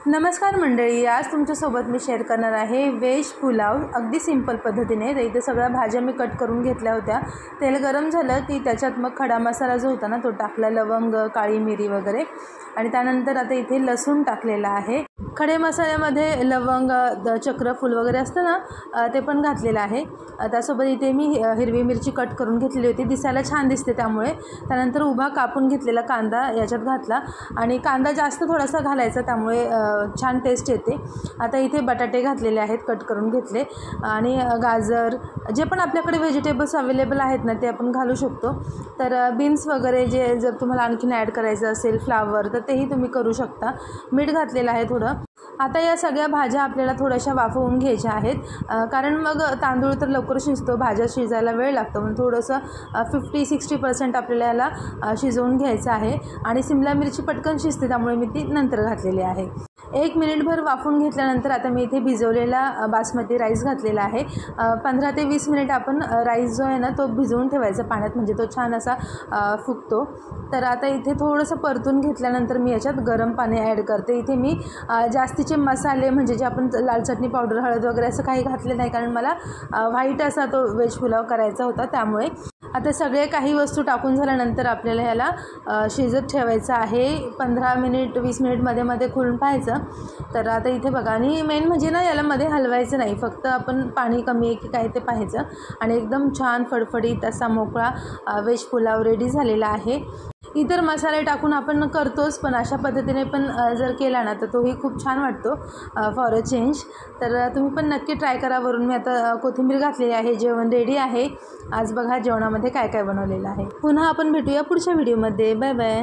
नमस्कार मंडळी, आज तुमच्यासोबत मी शेअर करणार आहे व्हेज पुलाव अगदी सिंपल पद्धतीने। तर इथे सगळ्या भाज्या मी कट करून घेतल्या होत्या। तेल गरम झालं की त्याच्यात मग खडा मसाला जो होता ना तो टाकला, लवंग, काळी मिरी वगैरे, आणि त्यानंतर आता इथे लसूण टाकलेला आहे। खडे मसाल्यामध्ये लवंग, चक्रफूल वगैरे असतं ना, ते पण घातलेलं आहे। त्यासोबत इथे मी हिरवी मिरची कट करून घेतलेली होती, दिसायला छान दिसते त्यामुळे। त्यानंतर उभा कापून घेतलेला कांदा याच्यात घातला, आणि कांदा जास्त थोडासा घालायचा, त्यामुळे छान टेस्ट येते। आता इथे बटाटे घातलेले आहेत, कट करून घेतले, आणि गाजर, जे पण आपल्याकडे व्हेजिटेबल्स अवेलेबल आहेत ना ते आपण घालू शकतो। तर बीन्स वगैरे जे जर तुम्हाला आणखीन ॲड करायचं असेल, फ्लावर, तर तेही तुम्ही करू शकता। मीठ घातलेलं आहे थोडं। आता या सगळ्या भाज्या आपल्याला थोड्याशा वाफवून घ्यायच्या आहेत, कारण मग तांदूळ तर लवकर शिजतो, भाज्या शिजायला वेळ लागतो, म्हणून थोडंसं 50-60% आपल्याला याला शिजवून घ्यायचं आहे। आणि सिमला मिरची पटकन शिजते, त्यामुळे मी ती नंतर घातलेली आहे। 1 मिनिटभर वाफवून घेतल्यानंतर आता मी इथे भिजवलेला बासमती राईस घातलेला आहे। 15 ते 20 मिनिट आपण राईस जो आहे ना तो भिजवून ठेवायचा पाण्यात, म्हणजे तो छान असा फुगतो। तर आता इथे थोडंसं परतून घेतल्यानंतर मी याच्यात गरम पाणी ॲड करते। इथे मी जास्तीचे मसाले, म्हणजे जे आपण लाल चटणी पावडर, हळद वगैरे असं काही घातले नाही, कारण मला व्हाईट असा तो व्हेज पुलाव करायचा होता, त्यामुळे। आता सगळे काही वस्तू टाकून झाल्यानंतर आपल्याला ह्याला शिजत ठेवायचं आहे। 15 मिनिट 20 मिनिट मध्ये खोलून पाहायचं। तर आता इथे बघा, आणि मेन म्हणजे ना याला मध्ये हलवायचं नाही, फक्त आपण पाणी कमी आहे की काय ते पाहायचं, आणि एकदम छान फडफडीत असा मोकळा व्हेज पुलाव रेडी झालेला आहे। इतर मसाले टाकून आपण करतोच, पण अशा पद्धतीने पण जर केला ना तर तोही खूप छान वाटतो, फॉर अ चेंज। तर तुम्ही पण नक्की ट्राय करा। वरून मी आता कोथिंबीर घातलेली आहे। जेवण रेडी आहे। आज बघा जेवणामध्ये काय काय बनवलेलं आहे। पुन्हा आपण भेटूया पुढच्या व्हिडिओमध्ये। Bye bye.